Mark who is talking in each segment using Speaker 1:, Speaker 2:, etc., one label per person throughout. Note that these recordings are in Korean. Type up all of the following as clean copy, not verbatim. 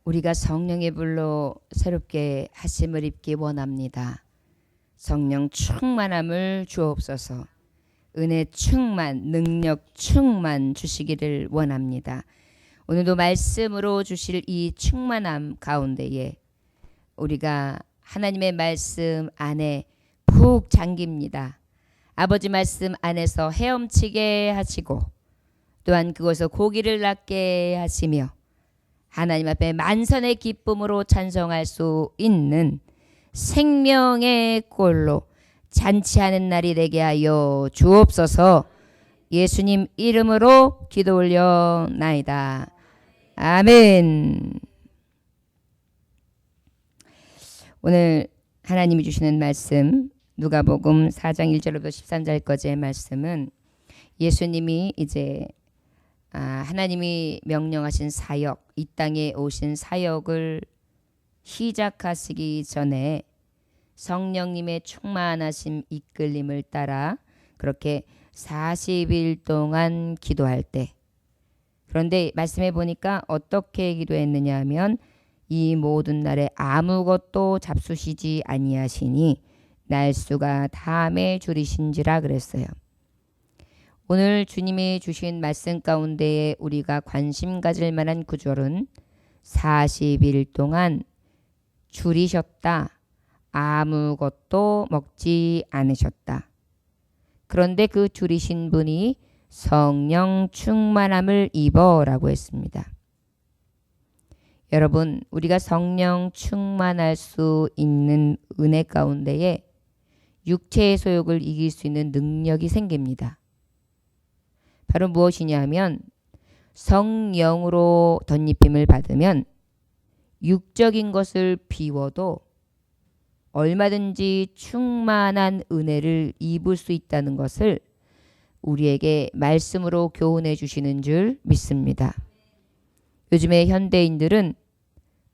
Speaker 1: 우리가 성령의 불로 새롭게 하심을 입기 원합니다. 성령 충만함을 주옵소서. 은혜 충만, 능력 충만 주시기를 원합니다. 오늘도 말씀으로 주실 이 충만함 가운데에 우리가 하나님의 말씀 안에 푹 잠깁니다. 아버지 말씀 안에서 헤엄치게 하시고 또한 그곳에서 고기를 낳게 하시며 하나님 앞에 만선의 기쁨으로 찬송할 수 있는 생명의 꼴로 잔치하는 날이 되게 하여 주옵소서. 예수님 이름으로 기도 올려나이다. 아멘. 오늘 하나님이 주시는 말씀 누가복음 4장 1절부터 13절까지의 말씀은 예수님이 이제 하나님이 명령하신 사역, 이 땅에 오신 사역을 시작하시기 전에 성령님의 충만하심 이끌림을 따라 그렇게 40일 동안 기도할 때, 그런데 말씀해 보니까 어떻게 기도했느냐 하면 이 모든 날에 아무것도 잡수시지 아니하시니 날수가 다함에 줄이신지라 그랬어요. 오늘 주님이 주신 말씀 가운데에 우리가 관심 가질 만한 구절은 40일 동안 줄이셨다. 아무것도 먹지 않으셨다. 그런데 그 줄이신 분이 성령 충만함을 입어라고 했습니다. 여러분, 우리가 성령 충만할 수 있는 은혜 가운데에 육체의 소욕을 이길 수 있는 능력이 생깁니다. 바로 무엇이냐 하면 성령으로 덧입힘을 받으면 육적인 것을 비워도 얼마든지 충만한 은혜를 입을 수 있다는 것을 우리에게 말씀으로 교훈해 주시는 줄 믿습니다. 요즘에 현대인들은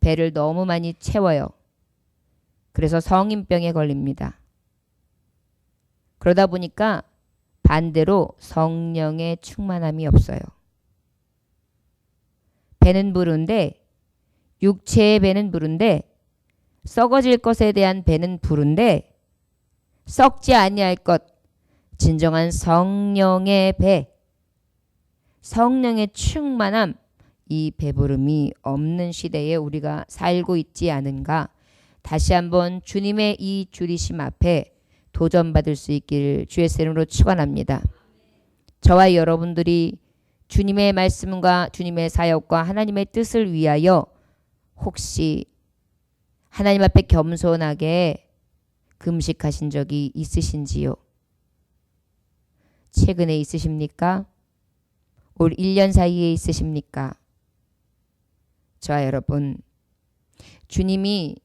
Speaker 1: 배를 너무 많이 채워요. 그래서 성인병에 걸립니다. 그러다 보니까 반대로 성령의 충만함이 없어요. 배는 부른데, 육체의 배는 부른데, 썩어질 것에 대한 배는 부른데 썩지 아니할 것, 진정한 성령의 배, 성령의 충만함, 이 배부름이 없는 시대에 우리가 살고 있지 않은가. 다시 한번 주님의 이 줄이심 앞에 도전받을 수 있기를 주의 이름으로 축원합니다. 저와 여러분들이 주님의 말씀과 주님의 사역과 하나님의 뜻을 위하여 혹시 하나님 앞에 겸손하게 금식하신 적이 있으신지요? 최근에 있으십니까? 올 1년 사이에 있으십니까? 저와 여러분, 주님이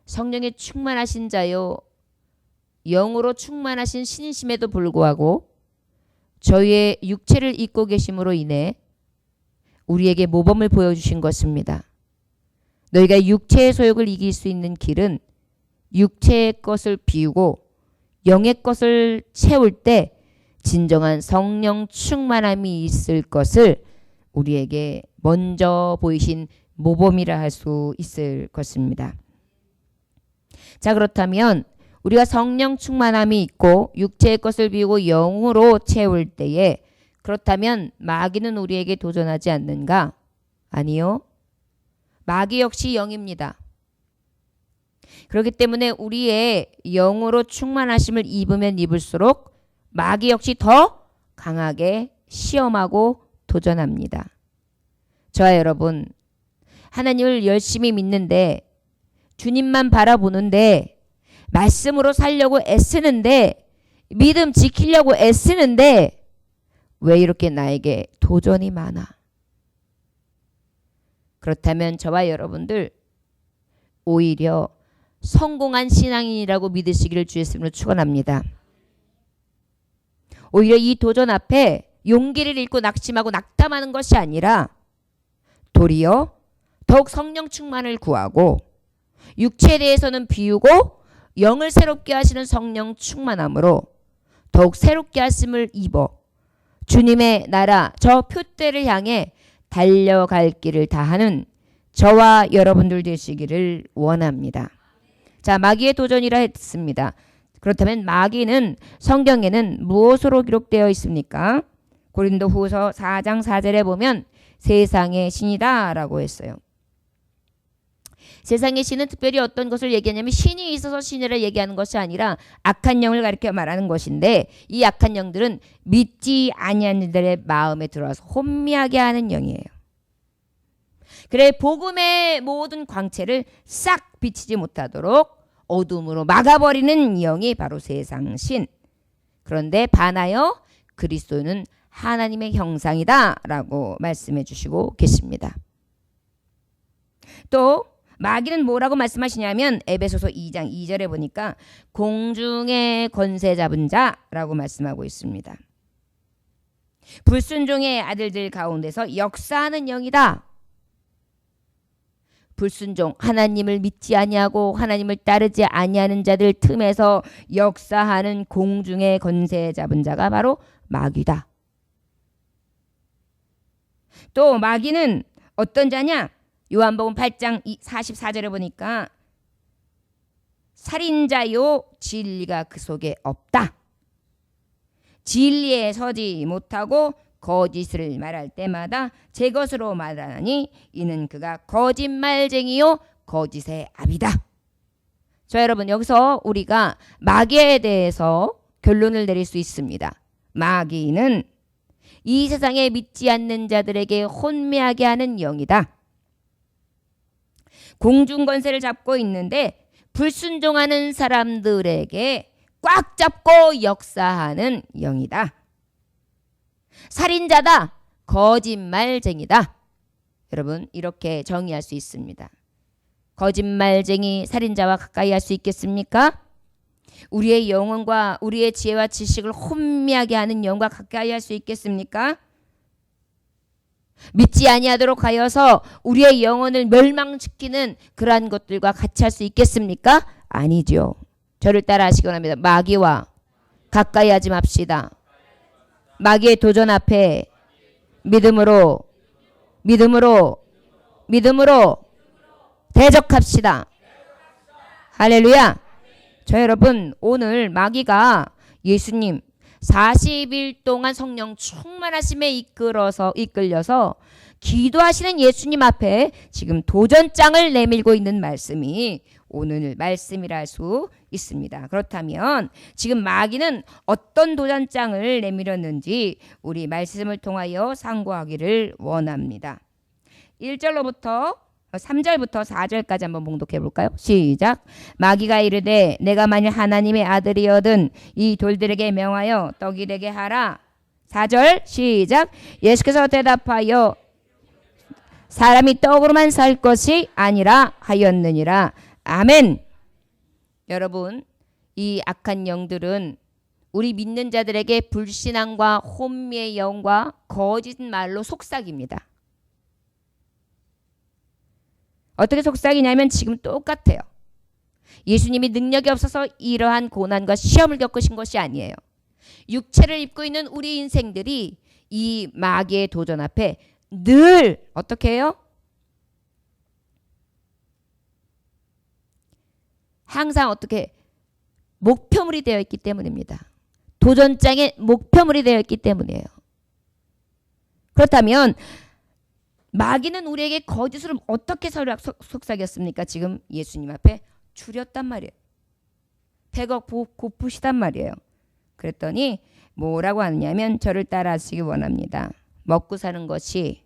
Speaker 1: 성령에 충만하신 자요, 영으로 충만하신 신이심에도 불구하고 저희의 육체를 입고 계심으로 인해 우리에게 모범을 보여주신 것입니다. 너희가 육체의 소욕을 이길 수 있는 길은 육체의 것을 비우고 영의 것을 채울 때 진정한 성령 충만함이 있을 것을 우리에게 먼저 보이신 모범이라 할 수 있을 것입니다. 자, 그렇다면 우리가 성령 충만함이 있고 육체의 것을 비우고 영으로 채울 때에 그렇다면 마귀는 우리에게 도전하지 않는가? 아니요. 마귀 역시 영입니다. 그렇기 때문에 우리의 영으로 충만하심을 입으면 입을수록 마귀 역시 더 강하게 시험하고 도전합니다. 저와 여러분, 하나님을 열심히 믿는데, 주님만 바라보는데, 말씀으로 살려고 애쓰는데, 믿음 지키려고 애쓰는데 왜 이렇게 나에게 도전이 많아? 그렇다면 저와 여러분들 오히려 성공한 신앙인이라고 믿으시기를 주의 이름으로 축원합니다. 오히려 이 도전 앞에 용기를 잃고 낙심하고 낙담하는 것이 아니라 도리어 더욱 성령 충만을 구하고 육체에 대해서는 비우고 영을 새롭게 하시는 성령 충만함으로 더욱 새롭게 하심을 입어 주님의 나라 저 표대를 향해 달려갈 길을 다하는 저와 여러분들 되시기를 원합니다. 자, 마귀의 도전이라 했습니다. 그렇다면 마귀는 성경에는 무엇으로 기록되어 있습니까? 고린도후서 4장 4절에 보면 세상의 신이다 라고 했어요. 세상의 신은 특별히 어떤 것을 얘기하냐면 신이 있어서 신이라 얘기하는 것이 아니라 악한 영을 가리켜 말하는 것인데, 이 악한 영들은 믿지 아니하는 자들의 마음에 들어와서 혼미하게 하는 영이에요. 그래 복음의 모든 광채를 싹 비치지 못하도록 어둠으로 막아버리는 영이 바로 세상신. 그런데 반하여 그리스도는 하나님의 형상이다 라고 말씀해 주시고 계십니다. 또 마귀는 뭐라고 말씀하시냐면 에베소서 2장 2절에 보니까 공중의 권세 잡은 자라고 말씀하고 있습니다. 불순종의 아들들 가운데서 역사하는 영이다. 불순종, 하나님을 믿지 아니하고 하나님을 따르지 아니하는 자들 틈에서 역사하는 공중의 권세 잡은 자가 바로 마귀다. 또 마귀는 어떤 자냐? 요한복음 8장 44절에 보니까 살인자요 진리가 그 속에 없다. 진리에 서지 못하고 거짓을 말할 때마다 제 것으로 말하니 이는 그가 거짓말쟁이요 거짓의 아비다. 자, 여러분 여기서 우리가 마귀에 대해서 결론을 내릴 수 있습니다. 마귀는 이 세상에 믿지 않는 자들에게 혼미하게 하는 영이다. 공중 권세를 잡고 있는데 불순종하는 사람들에게 꽉 잡고 역사하는 영이다. 살인자다. 거짓말쟁이다. 여러분 이렇게 정의할 수 있습니다. 거짓말쟁이 살인자와 가까이 할 수 있겠습니까? 우리의 영혼과 우리의 지혜와 지식을 혼미하게 하는 영과 가까이 할 수 있겠습니까? 믿지 아니하도록 하여서 우리의 영혼을 멸망시키는 그러한 것들과 같이 할 수 있겠습니까? 아니죠. 저를 따라 하시기 원합니다. 마귀와 가까이 하지 맙시다. 마귀의 도전 앞에 믿음으로 대적합시다. 할렐루야. 저 여러분 오늘 마귀가 예수님 40일 동안 성령 충만하심에 이끌려서 기도하시는 예수님 앞에 지금 도전장을 내밀고 있는 말씀이 오늘 말씀이라 할 수 있습니다. 그렇다면 지금 마귀는 어떤 도전장을 내밀었는지 우리 말씀을 통하여 상고하기를 원합니다. 3절부터 4절까지 한번 봉독해 볼까요? 시작. 마귀가 이르되 내가 만일 하나님의 아들이거든 이 돌들에게 명하여 떡이 되게 하라. 4절 시작. 예수께서 대답하여 사람이 떡으로만 살 것이 아니라 하였느니라. 아멘. 여러분 이 악한 영들은 우리 믿는 자들에게 불신앙과 혼미의 영과 거짓말로 속삭입니다. 어떻게 속삭이냐면 지금 똑같아요. 예수님이 능력이 없어서 이러한 고난과 시험을 겪으신 것이 아니에요. 육체를 입고 있는 우리 인생들이 이 마귀의 도전 앞에 늘 어떻게 해요? 항상 어떻게 목표물이 되어 있기 때문입니다. 도전장에 목표물이 되어 있기 때문이에요. 그렇다면 마귀는 우리에게 거짓으로 어떻게 속삭였습니까? 지금 예수님 앞에 줄였단 말이에요. 배가 고프시단 말이에요. 그랬더니 뭐라고 하느냐면 저를 따라 하시기 원합니다. 먹고 사는 것이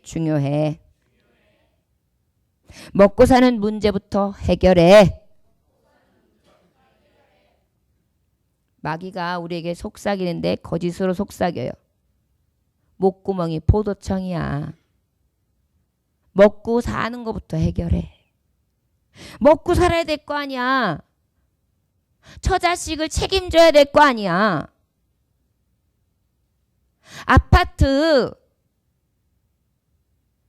Speaker 1: 중요해. 먹고 사는 문제부터 해결해. 마귀가 우리에게 속삭이는데 거짓으로 속삭여요. 목구멍이 포도청이야. 먹고 사는 것부터 해결해. 먹고 살아야 될 거 아니야. 처자식을 책임져야 될 거 아니야. 아파트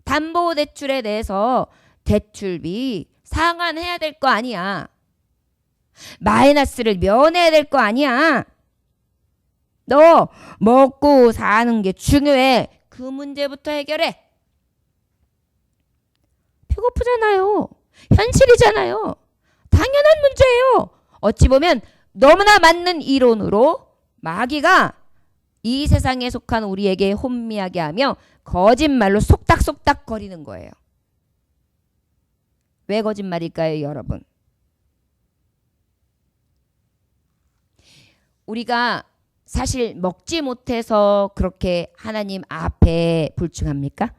Speaker 1: 담보대출에 대해서 대출비 상환해야 될 거 아니야. 마이너스를 면해야 될 거 아니야. 너 먹고 사는 게 중요해. 그 문제부터 해결해. 배고프잖아요. 현실이잖아요. 당연한 문제예요. 어찌 보면 너무나 맞는 이론으로 마귀가 이 세상에 속한 우리에게 혼미하게 하며 거짓말로 속닥속닥 거리는 거예요. 왜 거짓말일까요, 여러분? 우리가 사실 먹지 못해서 그렇게 하나님 앞에 불충합니까?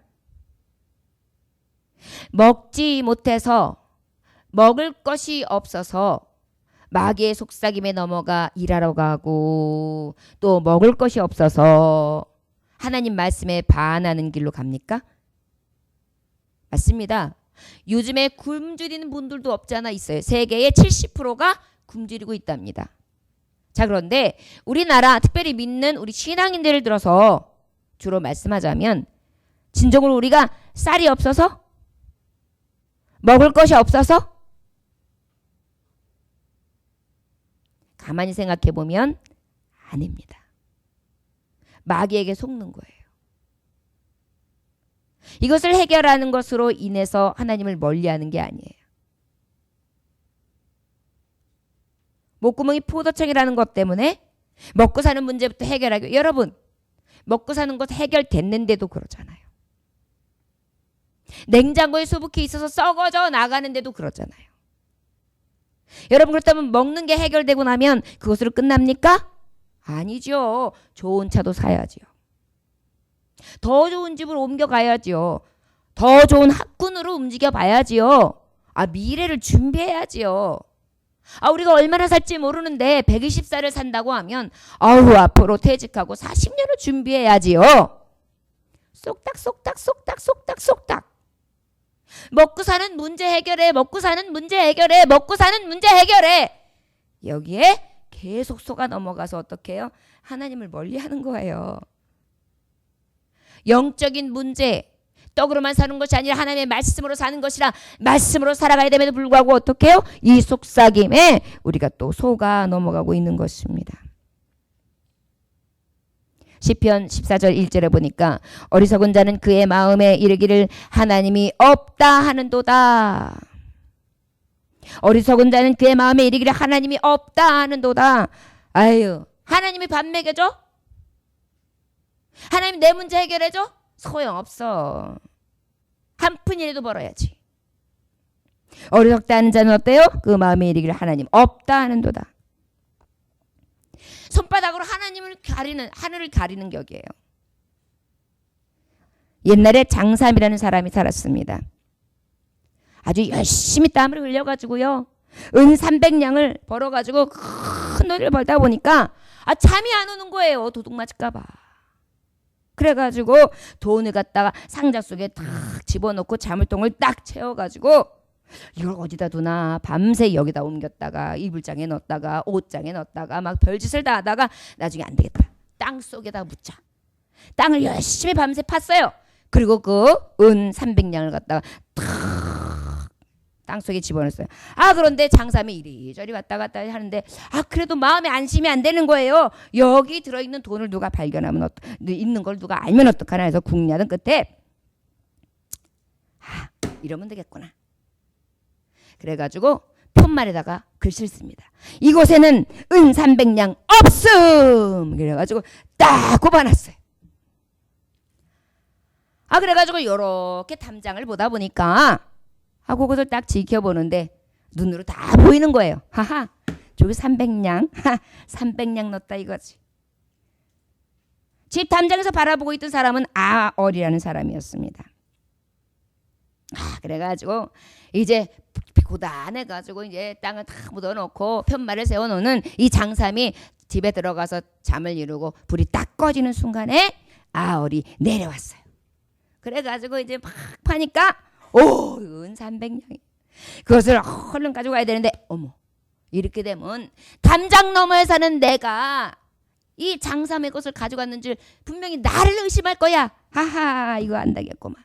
Speaker 1: 먹지 못해서 먹을 것이 없어서 마귀의 속삭임에 넘어가 일하러 가고 또 먹을 것이 없어서 하나님 말씀에 반하는 길로 갑니까? 맞습니다. 요즘에 굶주리는 분들도 없잖아 있어요. 세계의 70%가 굶주리고 있답니다. 자, 그런데 우리나라 특별히 믿는 우리 신앙인들을 들어서 주로 말씀하자면 진정으로 우리가 쌀이 없어서 먹을 것이 없어서 가만히 생각해 보면 아닙니다. 마귀에게 속는 거예요. 이것을 해결하는 것으로 인해서 하나님을 멀리하는 게 아니에요. 목구멍이 포도청이라는 것 때문에 먹고 사는 문제부터 해결하고, 여러분 먹고 사는 것 해결됐는데도 그러잖아요. 냉장고에 수북히 있어서 썩어져 나가는데도 그러잖아요. 여러분, 그렇다면 먹는 게 해결되고 나면 그것으로 끝납니까? 아니죠. 좋은 차도 사야지요. 더 좋은 집으로 옮겨가야지요. 더 좋은 학군으로 움직여 봐야지요. 미래를 준비해야지요. 우리가 얼마나 살지 모르는데 120살을 산다고 하면 앞으로 퇴직하고 40년을 준비해야지요. 쏙닥 먹고 사는 문제 해결해, 먹고 사는 문제 해결해, 먹고 사는 문제 해결해. 여기에 계속 속아 넘어가서 어떻게 해요? 하나님을 멀리하는 거예요. 영적인 문제, 떡으로만 사는 것이 아니라 하나님의 말씀으로 사는 것이라 말씀으로 살아가야 됨에도 불구하고 어떻게 해요? 이 속삭임에 우리가 또 속아 넘어가고 있는 것입니다. 시편 14절 1절에 보니까 어리석은 자는 그의 마음에 이르기를 하나님이 없다 하는도다. 어리석은 자는 그의 마음에 이르기를 하나님이 없다 하는도다. 하나님이 밥 먹여줘? 하나님 내 문제 해결해줘? 소용없어. 한 푼이라도 벌어야지. 어리석다는 자는 어때요? 그 마음에 이르기를 하나님 없다 하는도다. 손바닥으로 하늘을 가리는 격이에요. 옛날에 장삼이라는 사람이 살았습니다. 아주 열심히 땀을 흘려가지고요. 은 300냥을 벌어가지고 큰 돈을 벌다 보니까 잠이 안 오는 거예요. 도둑 맞을까봐. 그래가지고 돈을 갖다가 상자 속에 탁 집어넣고 자물통을 딱 채워가지고 이걸 어디다 두나 밤새 여기다 옮겼다가 이불장에 넣었다가 옷장에 넣었다가 막 별짓을 다 하다가 나중에 안 되겠다. 땅 속에다 묻자. 땅을 열심히 밤새 팠어요. 그리고 그 은 300냥을 갖다가 탁 땅 속에 집어넣었어요. 그런데 장삼이 이리저리 왔다 갔다 하는데 그래도 마음에 안심이 안 되는 거예요. 여기 들어있는 돈을 누가 발견하면 있는 걸 누가 알면 어떡하나 해서 궁리하던 끝에 이러면 되겠구나. 그래가지고 편말에다가 글씨를 씁니다. 이곳에는 은 300냥 없음. 그래가지고 딱 꼽아놨어요. 그래가지고 요렇게 담장을 보다 보니까 그것을 딱 지켜보는데 눈으로 다 보이는 거예요. 저기 300냥 300냥 넣었다 이거지. 집 담장에서 바라보고 있던 사람은 아얼이라는 사람이었습니다. 그래가지고 이제 고단해가지고 이제 땅을 다 묻어놓고 편말을 세워놓는 이 장삼이 집에 들어가서 잠을 이루고 불이 딱 꺼지는 순간에 아얼이 내려왔어요. 그래가지고 이제 막 파니까 은 300냥이 그것을 얼른 가지고 가야 되는데 이렇게 되면 담장 너머에 사는 내가 이 장삼의 것을 가져갔는 줄 분명히 나를 의심할 거야. 이거 안 되겠구만.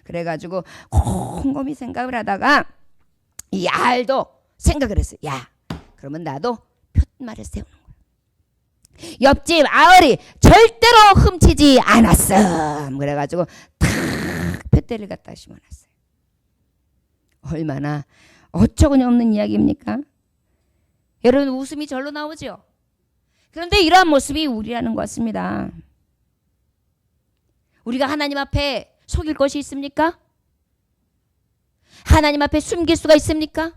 Speaker 1: 그래가지고 곰곰이 생각을 하다가 이 알도 생각을 했어요. 그러면 나도 편말을 세우는 거야. 옆집 아얼이 절대로 훔치지 않았음. 그래가지고 탁 푯대를 갖다 심어놨어요. 얼마나 어처구니 없는 이야기입니까? 여러분 웃음이 절로 나오죠. 그런데 이러한 모습이 우리라는 것 같습니다. 우리가 하나님 앞에 속일 것이 있습니까? 하나님 앞에 숨길 수가 있습니까?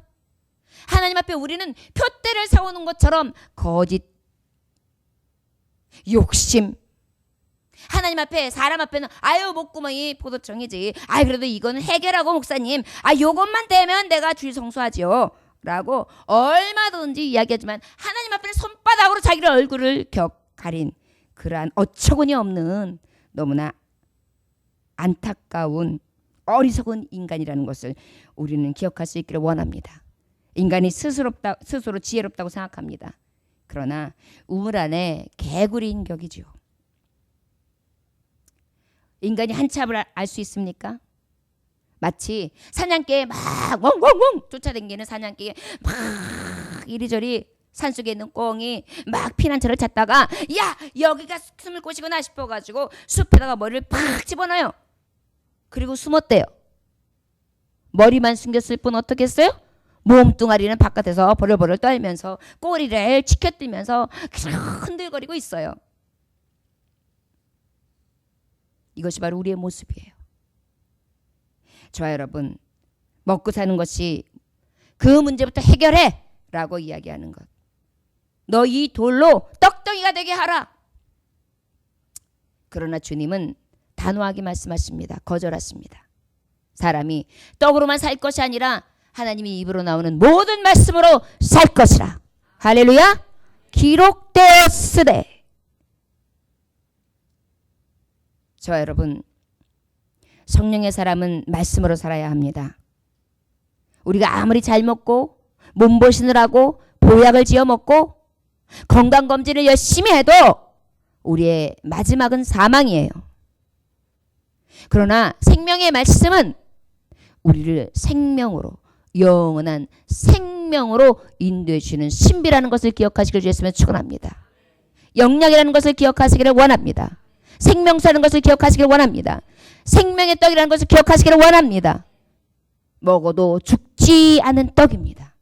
Speaker 1: 하나님 앞에 우리는 표대를 세우는 것처럼 거짓, 욕심, 하나님 앞에 사람 앞에는 아유 목구멍이 포도청이지. 아유 그래도 이거는 해결하고 목사님. 아 요것만 되면 내가 주일 성수하지요. 라고 얼마든지 이야기하지만 하나님 앞에는 손바닥으로 자기의 얼굴을 가린 그러한 어처구니 없는 너무나 안타까운 어리석은 인간이라는 것을 우리는 기억할 수 있기를 원합니다. 인간이 스스로 지혜롭다고 생각합니다. 그러나 우물 안에 개구리인 격이죠. 인간이 한참을 알 수 있습니까? 마치 사냥개에 막 웡웡웡 쫓아다니는 사냥개에 막 이리저리 산속에 있는 꿩이 막 피난처를 찾다가 야 여기가 숨을 곳이구나 싶어가지고 숲에다가 머리를 팍 집어넣어요. 그리고 숨었대요. 머리만 숨겼을 뿐 어떻게 했어요? 몸뚱아리는 바깥에서 버글버글 떨면서 꼬리를 치켜들면서 흔들거리고 있어요. 이것이 바로 우리의 모습이에요. 저와 여러분, 먹고 사는 것이 그 문제부터 해결해 라고 이야기하는 것. 너 이 돌로 떡덩이가 되게 하라. 그러나 주님은 단호하게 말씀하십니다. 거절하십니다. 사람이 떡으로만 살 것이 아니라 하나님이 입으로 나오는 모든 말씀으로 살 것이라. 할렐루야. 기록되었으되. 저와 여러분, 성령의 사람은 말씀으로 살아야 합니다. 우리가 아무리 잘 먹고 몸보신을 하고 보약을 지어 먹고 건강검진을 열심히 해도 우리의 마지막은 사망이에요. 그러나 생명의 말씀은 우리를 생명으로, 영원한 생명으로 인도해 주시는 신비라는 것을 기억하시길 주였으면 축원합니다. 영약이라는 것을 기억하시기를 원합니다. 생명수라는 것을 기억하시기를 원합니다. 생명의 떡이라는 것을 기억하시기를 원합니다. 먹어도 죽지 않은 떡입니다.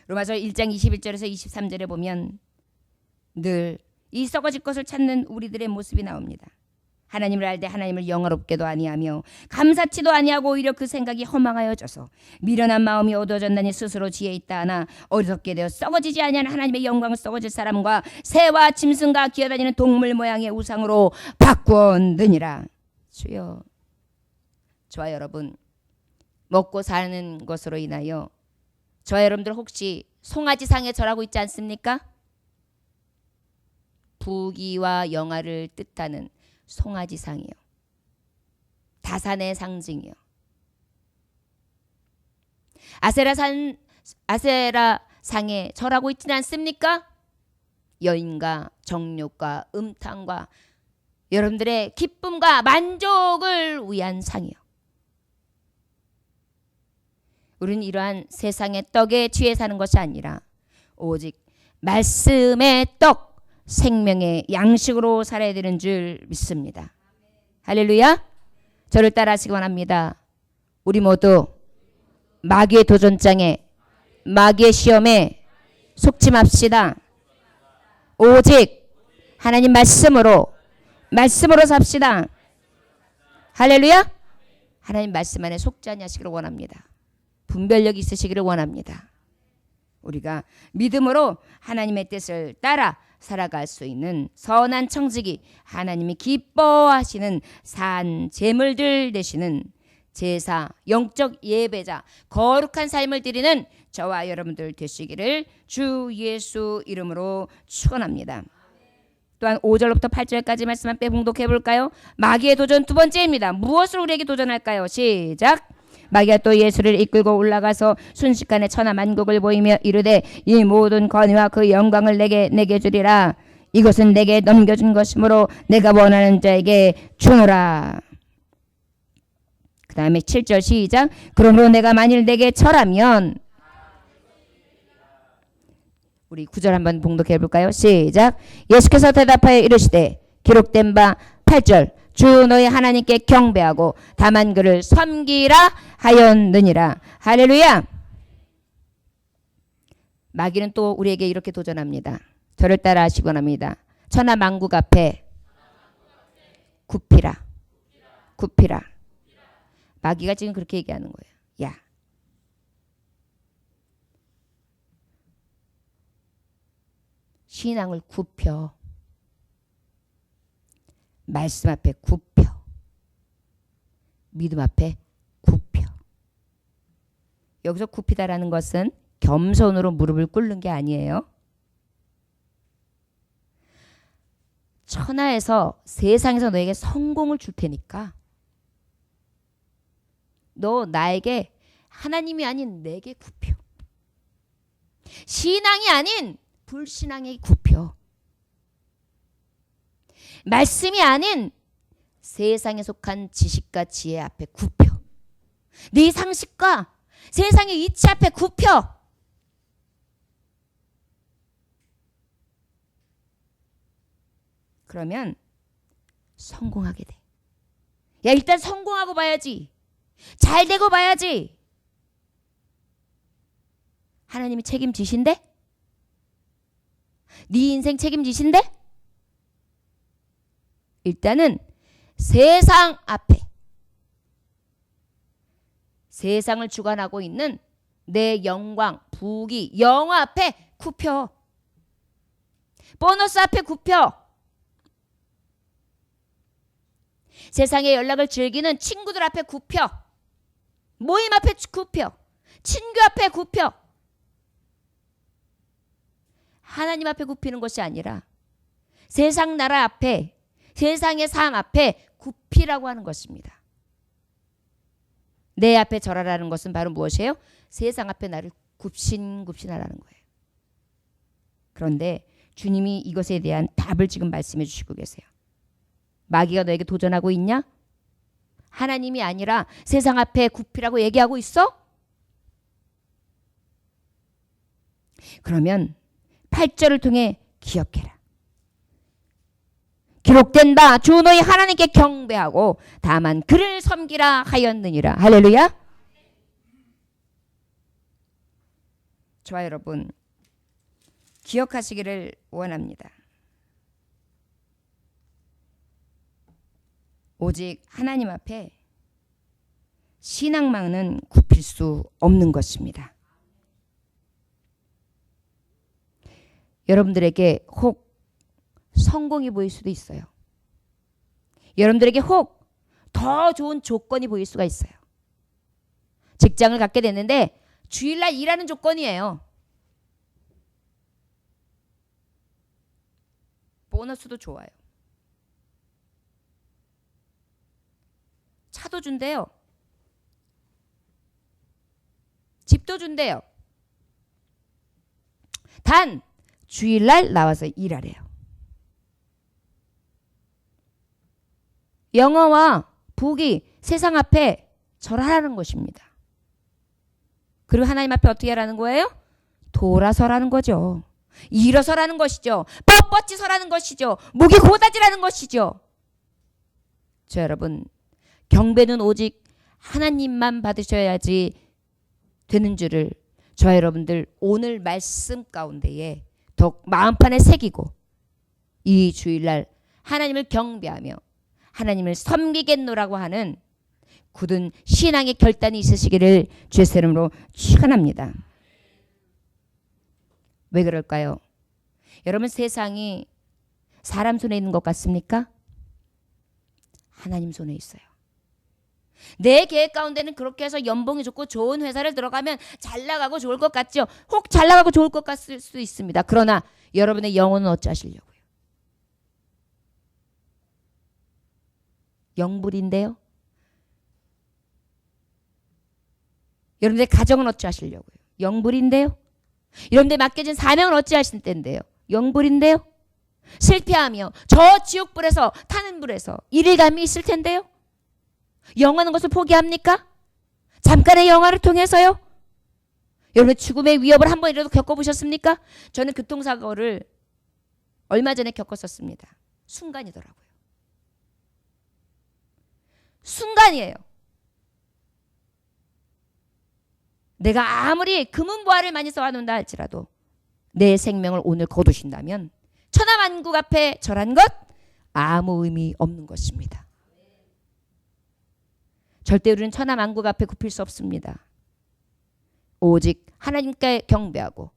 Speaker 1: 로마서 1장 21절에서 23절에 보면 늘 이 썩어질 것을 찾는 우리들의 모습이 나옵니다. 하나님을 알되 하나님을 영화롭게도 아니하며 감사치도 아니하고 오히려 그 생각이 허망하여져서 미련한 마음이 어두워졌나니 스스로 지혜 있다 하나 어리석게 되어 썩어지지 아니하는 하나님의 영광을 썩어질 사람과 새와 짐승과 기어다니는 동물 모양의 우상으로 바꾸었느니라. 주여, 저와 여러분, 먹고 사는 것으로 인하여 저와 여러분들 혹시 송아지상에 절하고 있지 않습니까? 부귀와 영화를 뜻하는 송아지상이요. 다산의 상징이요. 아세라상에 절하고 있지는 않습니까? 여인과 정욕과 음탕과 여러분들의 기쁨과 만족을 위한 상이요. 우리는 이러한 세상의 떡에 취해 사는 것이 아니라 오직 말씀의 떡, 생명의 양식으로 살아야 되는 줄 믿습니다. 할렐루야. 저를 따라 하시기 원합니다. 우리 모두 마귀의 도전장에, 마귀의 시험에 속지 맙시다. 오직 하나님 말씀으로 삽시다. 할렐루야. 하나님 말씀 안에 속지 아니하시기를 원합니다. 분별력이 있으시기를 원합니다. 우리가 믿음으로 하나님의 뜻을 따라 살아갈 수 있는 선한 청지기, 하나님이 기뻐하시는 산 제물들 되시는 제사, 영적 예배자, 거룩한 삶을 드리는 저와 여러분들 되시기를 주 예수 이름으로 축원합니다. 또한 5절부터 8절까지 말씀 함께 봉독해 볼까요? 마귀의 도전 두 번째입니다. 무엇을 우리에게 도전할까요? 시작. 마귀가 또 예수를 이끌고 올라가서 순식간에 천하만국을 보이며 이르되 이 모든 권위와 그 영광을 내게 주리라. 이것은 내게 넘겨준 것이므로 내가 원하는 자에게 주노라. 그 다음에 7절 시작. 그러므로 내가 만일 내게 절하면, 우리 9절 한번 봉독해 볼까요? 시작. 예수께서 대답하여 이르시되 기록된 바 8절 주 너희 하나님께 경배하고 다만 그를 섬기라 하였느니라. 할렐루야. 마귀는 또 우리에게 이렇게 도전합니다. 저를 따라 하시기 원합니다. 천하 만국 앞에 굽히라. 굽히라. 마귀가 지금 그렇게 얘기하는 거예요. 야, 신앙을 굽혀. 말씀 앞에 굽혀. 믿음 앞에 굽혀. 여기서 굽히다라는 것은 겸손으로 무릎을 꿇는 게 아니에요. 천하에서 세상에서 너에게 성공을 줄 테니까 너 나에게 하나님이 아닌 내게 굽혀. 신앙이 아닌 불신앙에 굽혀. 말씀이 아닌 세상에 속한 지식과 지혜 앞에 굽혀. 네 상식과 세상의 이치 앞에 굽혀. 그러면 성공하게 돼. 야, 일단 성공하고 봐야지. 잘 되고 봐야지. 하나님이 책임지신대? 네 인생 책임지신대? 일단은 세상 앞에, 세상을 주관하고 있는 내 영광, 부귀, 영화 앞에 굽혀. 보너스 앞에 굽혀. 세상의 연락을 즐기는 친구들 앞에 굽혀. 모임 앞에 굽혀. 친구 앞에 굽혀. 하나님 앞에 굽히는 것이 아니라 세상 나라 앞에, 세상의 삶 앞에 굽히라고 하는 것입니다. 내 앞에 절하라는 것은 바로 무엇이에요? 세상 앞에 나를 굽신굽신하라는 거예요. 그런데 주님이 이것에 대한 답을 지금 말씀해 주시고 계세요. 마귀가 너에게 도전하고 있냐? 하나님이 아니라 세상 앞에 굽히라고 얘기하고 있어? 그러면 8절을 통해 기억해라. 기록된다. 주 너희 하나님께 경배하고 다만 그를 섬기라 하였느니라. 할렐루야. 저와 여러분 기억하시기를 원합니다. 오직 하나님 앞에 신앙만은 굽힐 수 없는 것입니다. 여러분들에게 혹 성공이 보일 수도 있어요. 여러분들에게 혹 더 좋은 조건이 보일 수가 있어요. 직장을 갖게 됐는데 주일날 일하는 조건이에요. 보너스도 좋아요. 차도 준대요. 집도 준대요. 단 주일날 나와서 일하래요. 영어와 부귀 세상 앞에 절하라는 것입니다. 그리고 하나님 앞에 어떻게 하라는 거예요? 돌아서라는 거죠. 일어서라는 것이죠. 뻣뻣이 서라는 것이죠. 목이 고다지라는 것이죠. 저 여러분 경배는 오직 하나님만 받으셔야지 되는 줄을 저와 여러분들 오늘 말씀 가운데에 더욱 마음판에 새기고 이 주일날 하나님을 경배하며 하나님을 섬기겠노라고 하는 굳은 신앙의 결단이 있으시기를 주의 이름으로 축원합니다. 왜 그럴까요? 여러분 세상이 사람 손에 있는 것 같습니까? 하나님 손에 있어요. 내 계획 가운데는 그렇게 해서 연봉이 좋고 좋은 회사를 들어가면 잘 나가고 좋을 것 같죠. 혹 잘 나가고 좋을 것 같을 수도 있습니다. 그러나 여러분의 영혼은 어찌하시려고요? 영불인데요. 여러분의 가정은 어찌하시려고요? 영불인데요. 여러분들 맡겨진 사명은 어찌하실 텐데요? 영불인데요. 실패하며 저 지옥불에서 타는 불에서 이릴감이 있을 텐데요. 영원한 것을 포기합니까? 잠깐의 영화를 통해서요? 여러분 죽음의 위협을 한 번이라도 겪어보셨습니까? 저는 교통사고를 얼마 전에 겪었었습니다. 순간이더라고요. 순간이에요. 내가 아무리 금은보화를 많이 쌓아놓는다 할지라도 내 생명을 오늘 거두신다면 천하만국 앞에 절한 것 아무 의미 없는 것입니다. 절대 우리는 천하만국 앞에 굽힐 수 없습니다. 오직 하나님께 경배하고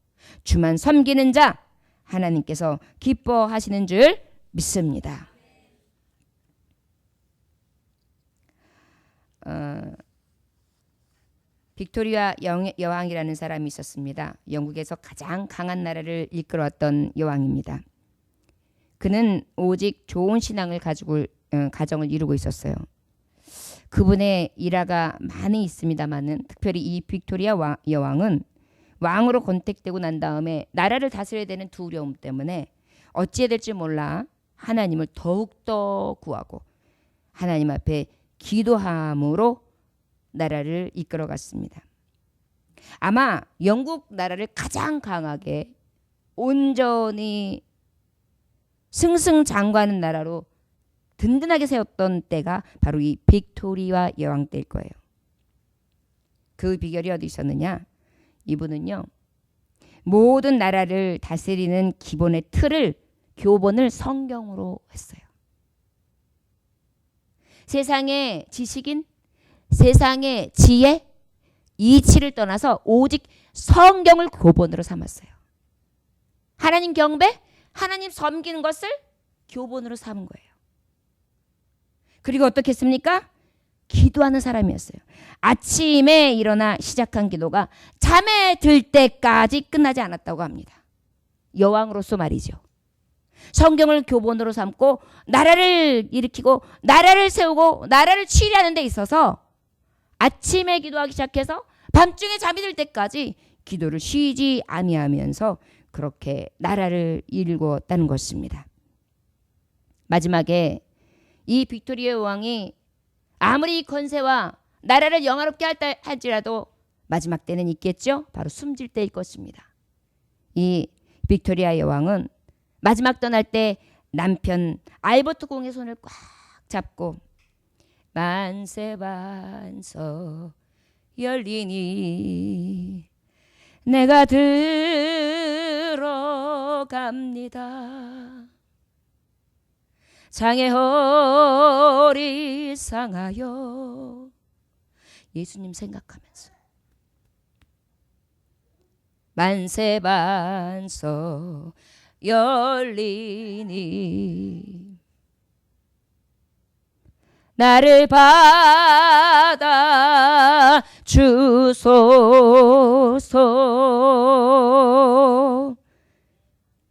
Speaker 1: 주만 섬기는 자 하나님께서 기뻐하시는 줄 믿습니다. 빅토리아 여왕이라는 사람이 있었습니다. 영국에서 가장 강한 나라를 이끌어왔던 여왕입니다. 그는 오직 좋은 신앙을 가지고 가정을 이루고 있었어요. 그분의 일화가 많이 있습니다만은 특별히 이 빅토리아 여왕은 왕으로 권택되고 난 다음에 나라를 다스려야 되는 두려움 때문에 어찌해야 될지 몰라 하나님을 더욱더 구하고 하나님 앞에 기도함으로 나라를 이끌어갔습니다. 아마 영국 나라를 가장 강하게 온전히 승승장구하는 나라로 든든하게 세웠던 때가 바로 이 빅토리아 여왕 때일 거예요. 그 비결이 어디 있었느냐? 이분은요, 모든 나라를 다스리는 기본의 틀을 교본을 성경으로 했어요. 세상의 지식인, 세상의 지혜, 이치를 떠나서 오직 성경을 교본으로 삼았어요. 하나님 경배, 하나님 섬기는 것을 교본으로 삼은 거예요. 그리고 어떻게 했습니까? 기도하는 사람이었어요. 아침에 일어나 시작한 기도가 잠에 들 때까지 끝나지 않았다고 합니다. 여왕으로서 말이죠. 성경을 교본으로 삼고 나라를 일으키고 나라를 세우고 나라를 치리하는 데 있어서 아침에 기도하기 시작해서 밤중에 잠이 들 때까지 기도를 쉬지 아니하면서 그렇게 나라를 이루었다는 것입니다. 마지막에 이 빅토리아 왕이 아무리 권세와 나라를 영화롭게 할지라도 마지막 때는 있겠죠. 바로 숨질 때일 것입니다. 이 빅토리아 여왕은 마지막 떠날 때 남편 알버트 공의 손을 꽉 잡고 만세반석 열리니 내가 들어갑니다. 장애 허리 상하여 예수님 생각하면서 만세반석 열리니 나를 받아 주소서.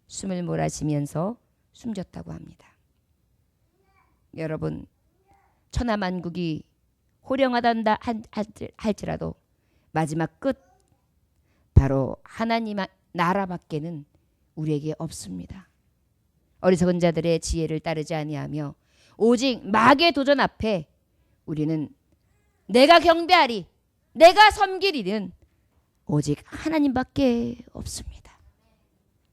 Speaker 1: 숨을 몰아쉬면서 숨졌다고 합니다. 여러분, 천하만국이 호령하단다 할지라도 마지막 끝 바로 하나님 나라밖에는 우리에게 없습니다. 어리석은 자들의 지혜를 따르지 아니하며 오직 마귀의 도전 앞에 우리는 내가 경배하리, 내가 섬기리는 오직 하나님밖에 없습니다.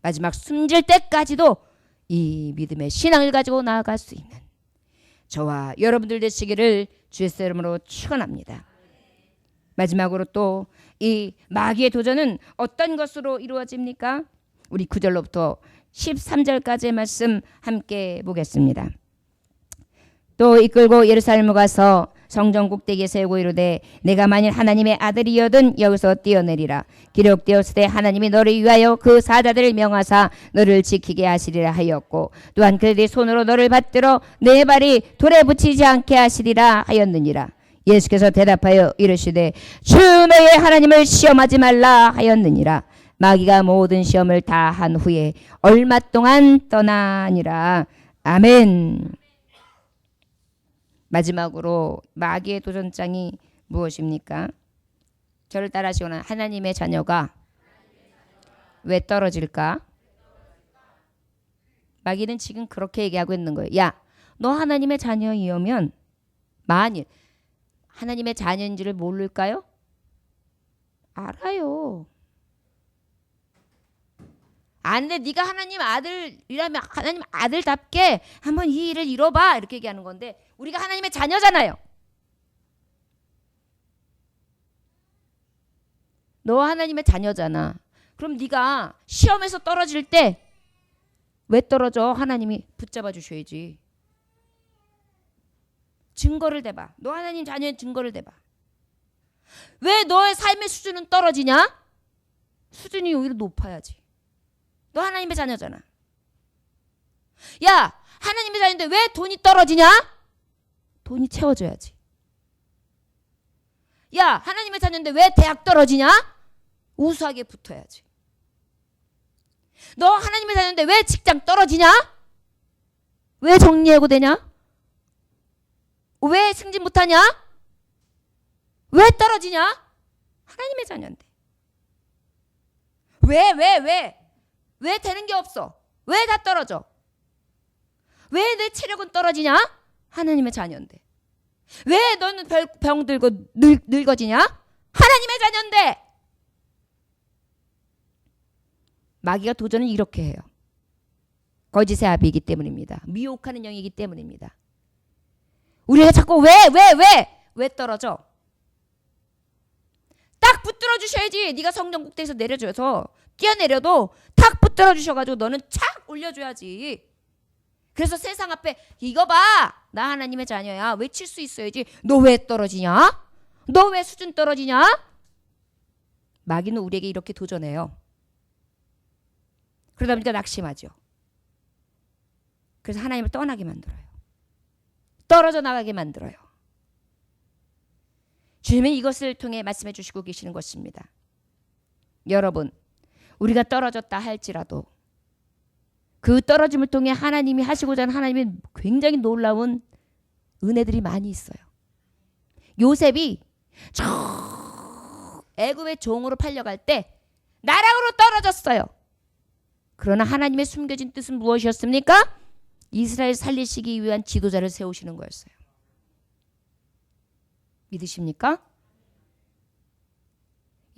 Speaker 1: 마지막 숨질 때까지도 이 믿음의 신앙을 가지고 나아갈 수 있는 저와 여러분들 되시기를 주의 이름으로 축원합니다. 마지막으로 또 이 마귀의 도전은 어떤 것으로 이루어집니까? 우리 9절로부터 13절까지의 말씀 함께 보겠습니다. 또 이끌고 예루살렘에 가서 성전 꼭대기에 세우고 이르되 내가 만일 하나님의 아들이여든 여기서 뛰어내리라. 기록되었을 때 하나님이 너를 위하여 그 사자들을 명하사 너를 지키게 하시리라 하였고 또한 그들이 손으로 너를 받들어 내 발이 돌에 붙이지 않게 하시리라 하였느니라. 예수께서 대답하여 이르시되 주 너의 하나님을 시험하지 말라 하였느니라. 마귀가 모든 시험을 다 한 후에 얼마 동안 떠나니라. 아멘. 마지막으로 마귀의 도전장이 무엇입니까? 저를 따라하시거나 하나님의 자녀가 왜 떨어질까? 마귀는 지금 그렇게 얘기하고 있는 거예요. 야, 너 하나님의 자녀이면 만일 하나님의 자녀인지를 모를까요? 알아요. 아는데 네가 하나님 아들이라면 하나님 아들답게 한번 이 일을 이뤄봐 이렇게 얘기하는 건데 우리가 하나님의 자녀잖아요. 너 하나님의 자녀잖아. 그럼 네가 시험에서 떨어질 때 왜 떨어져? 하나님이 붙잡아 주셔야지. 증거를 대봐. 너 하나님 자녀의 증거를 대봐. 왜 너의 삶의 수준은 떨어지냐? 수준이 오히려 높아야지. 너 하나님의 자녀잖아. 야, 하나님의 자녀인데 왜 돈이 떨어지냐? 돈이 채워줘야지. 야, 하나님의 자녀인데 왜 대학 떨어지냐? 우수하게 붙어야지. 너 하나님의 자녀인데 왜 직장 떨어지냐? 왜 정리해고되냐? 왜 승진 못하냐? 왜 떨어지냐? 하나님의 자녀인데. 왜 되는 게 없어? 왜 다 떨어져? 왜 내 체력은 떨어지냐? 하나님의 자녀인데. 왜 너는 병 들고 늙어지냐? 하나님의 자녀인데. 마귀가 도전을 이렇게 해요. 거짓의 아비이기 때문입니다. 미혹하는 영이기 때문입니다. 우리가 자꾸 왜 떨어져? 딱 붙들어 주셔야지. 네가 성전국대에서 내려줘서 뛰어내려도 탁 붙들어 주셔가지고 너는 착 올려줘야지. 그래서 세상 앞에 이거 봐, 나 하나님의 자녀야 외칠 수 있어야지. 너 왜 떨어지냐? 너 왜 수준 떨어지냐? 마귀는 우리에게 이렇게 도전해요. 그러다 보니까 낙심하죠. 그래서 하나님을 떠나게 만들어요. 떨어져 나가게 만들어요. 주님은 이것을 통해 말씀해 주시고 계시는 것입니다. 여러분, 우리가 떨어졌다 할지라도 그 떨어짐을 통해 하나님이 하시고자 하는 하나님의 굉장히 놀라운 은혜들이 많이 있어요. 요셉이 저 애굽의 종으로 팔려갈 때 나락으로 떨어졌어요. 그러나 하나님의 숨겨진 뜻은 무엇이었습니까? 이스라엘 살리시기 위한 지도자를 세우시는 거였어요. 믿으십니까?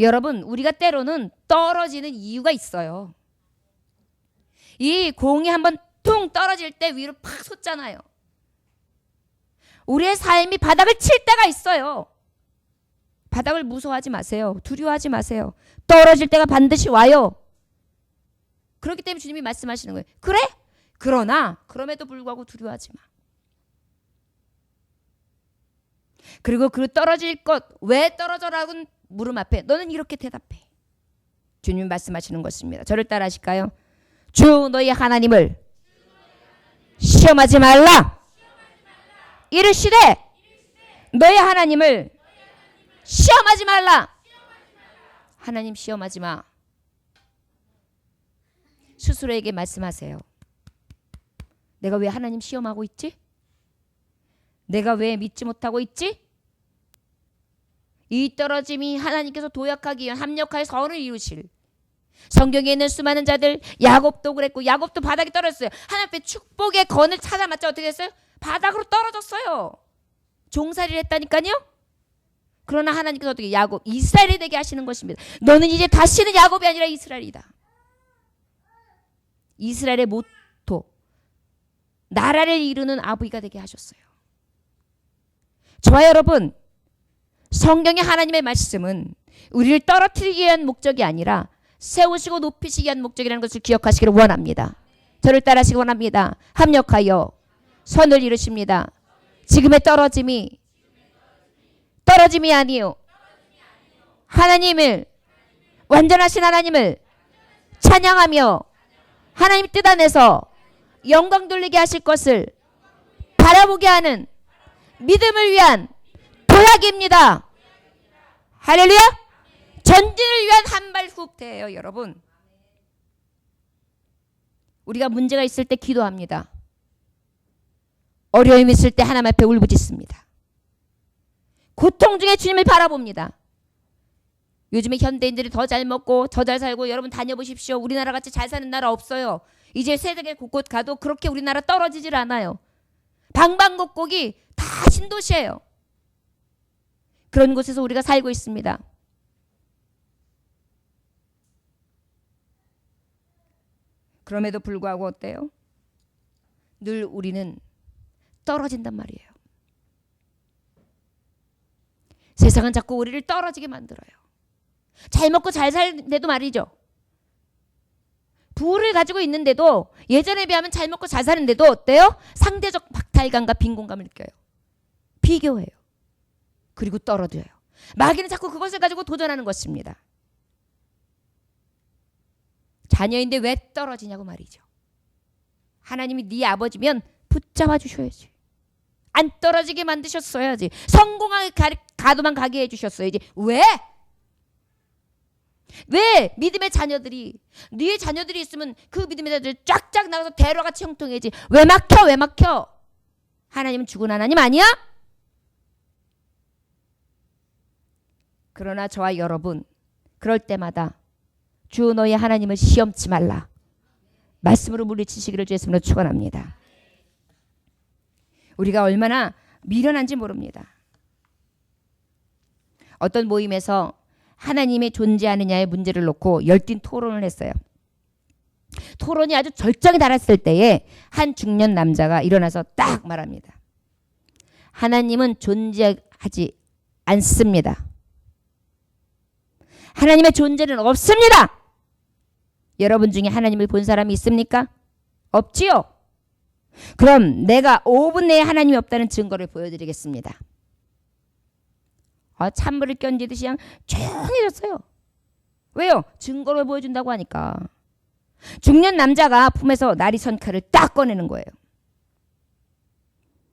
Speaker 1: 여러분, 우리가 때로는 떨어지는 이유가 있어요. 이 공이 한번 퉁 떨어질 때 위로 팍 솟잖아요. 우리의 삶이 바닥을 칠 때가 있어요. 바닥을 무서워하지 마세요. 두려워하지 마세요. 떨어질 때가 반드시 와요. 그렇기 때문에 주님이 말씀하시는 거예요. 그래? 그러나 그럼에도 불구하고 두려워하지 마. 그리고 그 떨어질 것 왜 떨어져라는 물음 앞에 너는 이렇게 대답해. 주님이 말씀하시는 것입니다. 저를 따라 하실까요? 주 너희 하나님을 시험하지 말라. 이르시되 너희 하나님을 시험하지 말라. 하나님 시험하지 마. 스스로에게 말씀하세요. 내가 왜 하나님 시험하고 있지? 내가 왜 믿지 못하고 있지? 이 떨어짐이 하나님께서 도약하기 위한 합력하여 선을 이루실 성경에 있는 수많은 자들, 야곱도 그랬고 야곱도 바닥에 떨어졌어요. 하나님 앞에 축복의 건을 찾아맞자 어떻게 됐어요? 바닥으로 떨어졌어요. 종살이를 했다니까요. 그러나 하나님께서 어떻게 야곱, 이스라엘이 되게 하시는 것입니다. 너는 이제 다시는 야곱이 아니라 이스라엘이다. 이스라엘의 모토, 나라를 이루는 아버지가 되게 하셨어요. 저와 여러분, 성경의 하나님의 말씀은 우리를 떨어뜨리기 위한 목적이 아니라 세우시고 높이시기 위한 목적이라는 것을 기억하시기를 원합니다. 저를 따라하시기 원합니다. 합력하여 선을 이루십니다. 지금의 떨어짐이 아니요, 하나님을, 완전하신 하나님을 찬양하며 하나님 뜻 안에서 영광 돌리게 하실 것을 바라보게 하는 믿음을 위한 도약입니다. 할렐루야. 전진을 위한 한발 후퇴예요. 여러분, 우리가 문제가 있을 때 기도합니다. 어려움이 있을 때 하나님 앞에 울부짖습니다. 고통 중에 주님을 바라봅니다. 요즘에 현대인들이 더 잘 먹고 더 잘 살고, 여러분 다녀보십시오. 우리나라 같이 잘 사는 나라 없어요. 이제 세계 곳곳 가도 그렇게 우리나라 떨어지질 않아요. 방방곡곡이 다 신도시예요. 그런 곳에서 우리가 살고 있습니다. 그럼에도 불구하고 어때요? 늘 우리는 떨어진단 말이에요. 세상은 자꾸 우리를 떨어지게 만들어요. 잘 먹고 잘 살는데도 말이죠. 부를 가지고 있는데도 예전에 비하면 잘 먹고 잘 사는데도 어때요? 상대적 박탈감과 빈곤감을 느껴요. 비교해요. 그리고 떨어져요. 마귀는 자꾸 그것을 가지고 도전하는 것입니다. 자녀인데 왜 떨어지냐고 말이죠. 하나님이 네 아버지면 붙잡아 주셔야지. 안 떨어지게 만드셨어야지. 성공하게 가도만 가게 해주셨어야지. 왜? 왜 믿음의 자녀들이 네 자녀들이 있으면 그 믿음의 자녀들 쫙쫙 나가서 대로같이 형통해야지. 왜 막혀? 왜 막혀? 하나님은 죽은 하나님 아니야? 그러나 저와 여러분 그럴 때마다 주 너의 하나님을 시험치 말라. 말씀으로 물리치시기를 주의 이름으로 축원합니다. 우리가 얼마나 미련한지 모릅니다. 어떤 모임에서 하나님이 존재하느냐의 문제를 놓고 열띤 토론을 했어요. 토론이 아주 절정에 달했을 때에 한 중년 남자가 일어나서 딱 말합니다. 하나님은 존재하지 않습니다. 하나님의 존재는 없습니다. 여러분 중에 하나님을 본 사람이 있습니까? 없지요? 그럼 내가 5분 내에 하나님이 없다는 증거를 보여드리겠습니다. 찬물을 견디듯이 그냥 조용해졌어요. 왜요? 증거를 보여준다고 하니까. 중년 남자가 품에서 날이 선 칼을 딱 꺼내는 거예요.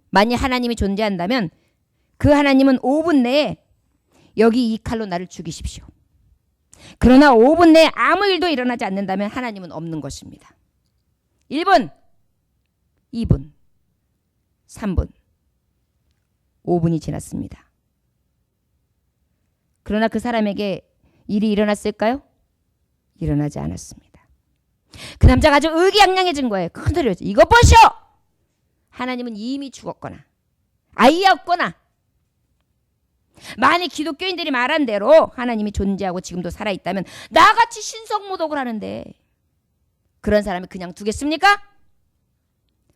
Speaker 1: 만약 하나님이 존재한다면 그 하나님은 5분 내에 여기 이 칼로 나를 죽이십시오. 그러나 5분 내에 아무 일도 일어나지 않는다면 하나님은 없는 것입니다. 1분, 2분, 3분, 5분이 지났습니다. 그러나 그 사람에게 일이 일어났을까요? 일어나지 않았습니다. 그 남자가 아주 의기양양해진 거예요. 큰 소리로 이것 보시오! 하나님은 이미 죽었거나 아예 없거나 만약 기독교인들이 말한 대로 하나님이 존재하고 지금도 살아있다면 나같이 신성모독을 하는데 그런 사람이 그냥 두겠습니까?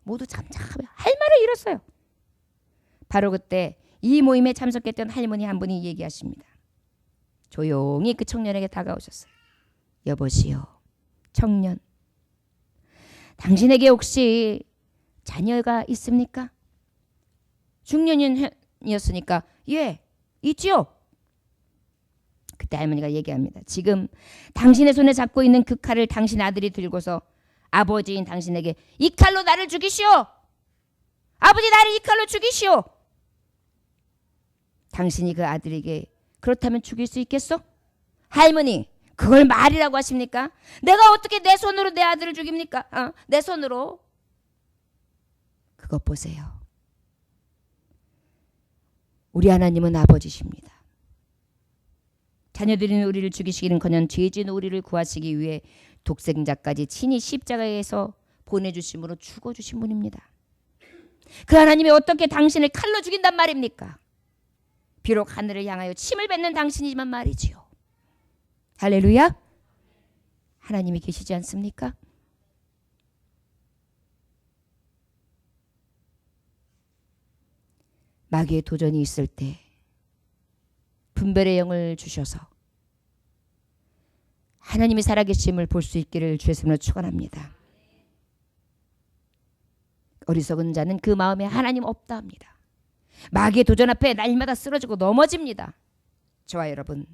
Speaker 1: 모두 잠잠하며 할 말을 잃었어요. 바로 그때 이 모임에 참석했던 할머니 한 분이 얘기하십니다. 조용히 그 청년에게 다가오셨어요. 여보시오, 청년, 당신에게 혹시 자녀가 있습니까? 중년이었으니까 예, 있지요. 그때 할머니가 얘기합니다. 지금 당신의 손에 잡고 있는 그 칼을 당신 아들이 들고서 아버지인 당신에게 이 칼로 나를 죽이시오. 아버지 나를 이 칼로 죽이시오. 당신이 그 아들에게 그렇다면 죽일 수 있겠어? 할머니, 그걸 말이라고 하십니까? 내가 어떻게 내 손으로 내 아들을 죽입니까? 내 손으로. 그것 보세요. 우리 하나님은 아버지십니다. 자녀들인 우리를 죽이시기는커녕 죄진 우리를 구하시기 위해 독생자까지 친히 십자가에서 보내주심으로 죽어주신 분입니다. 그 하나님이 어떻게 당신을 칼로 죽인단 말입니까? 비록 하늘을 향하여 침을 뱉는 당신이지만 말이지요. 할렐루야. 하나님이 계시지 않습니까? 마귀의 도전이 있을 때 분별의 영을 주셔서 하나님이 살아계심을 볼 수 있기를 주의 이름으로 축원합니다. 어리석은 자는 그 마음에 하나님 없다 합니다. 마귀의 도전 앞에 날마다 쓰러지고 넘어집니다. 저와 여러분,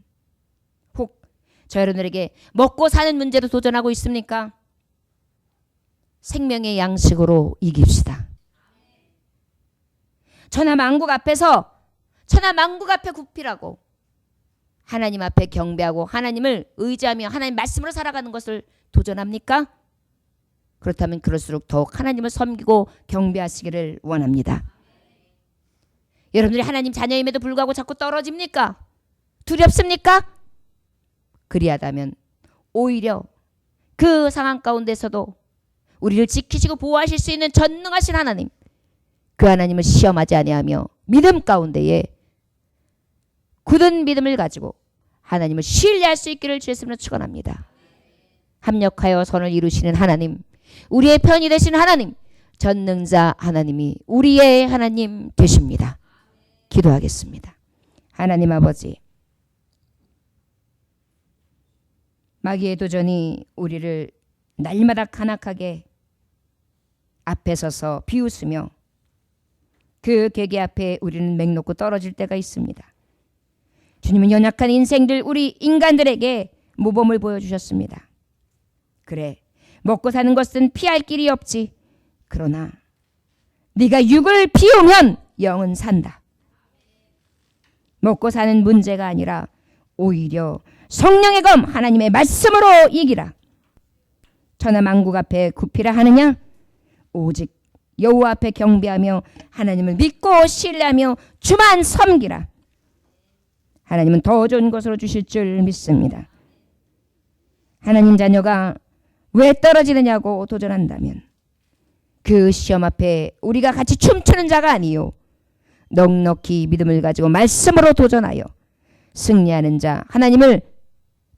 Speaker 1: 혹 저 여러분에게 먹고 사는 문제로 도전하고 있습니까? 생명의 양식으로 이깁시다. 천하만국 앞에서 천하만국 앞에 굽히라고 하나님 앞에 경배하고 하나님을 의지하며 하나님 말씀으로 살아가는 것을 도전합니까? 그렇다면 그럴수록 더욱 하나님을 섬기고 경배하시기를 원합니다. 여러분들이 하나님 자녀임에도 불구하고 자꾸 떨어집니까? 두렵습니까? 그리하다면 오히려 그 상황 가운데서도 우리를 지키시고 보호하실 수 있는 전능하신 하나님, 그 하나님을 시험하지 아니하며 믿음 가운데에 굳은 믿음을 가지고 하나님을 신뢰할 수 있기를 주의 이름으로 축원합니다. 합력하여 선을 이루시는 하나님, 우리의 편이 되신 하나님, 전능자 하나님이 우리의 하나님 되십니다. 기도하겠습니다. 하나님 아버지, 마귀의 도전이 우리를 날마다 간악하게 앞에 서서 비웃으며 그 계계 앞에 우리는 맥놓고 떨어질 때가 있습니다. 주님은 연약한 인생들 우리 인간들에게 모범을 보여주셨습니다. 그래, 먹고 사는 것은 피할 길이 없지. 그러나 네가 육을 비우면 영은 산다. 먹고 사는 문제가 아니라 오히려 성령의 검 하나님의 말씀으로 이기라. 천하만국 앞에 굽히라 하느냐? 오직 여호와 앞에 경배하며 하나님을 믿고 신뢰하며 주만 섬기라. 하나님은 더 좋은 것으로 주실 줄 믿습니다. 하나님 자녀가 왜 떨어지느냐고 도전한다면 그 시험 앞에 우리가 같이 춤추는 자가 아니요 넉넉히 믿음을 가지고 말씀으로 도전하여 승리하는 자, 하나님을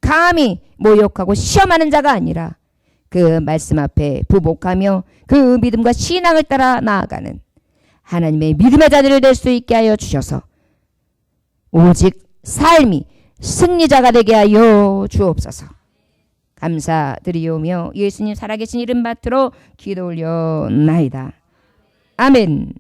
Speaker 1: 감히 모욕하고 시험하는 자가 아니라 그 말씀 앞에 부복하며 그 믿음과 신앙을 따라 나아가는 하나님의 믿음의 자들을 될 수 있게 하여 주셔서 오직 삶이 승리자가 되게 하여 주옵소서. 감사드리오며 예수님 살아계신 이름 받들어 기도 올려나이다. 아멘.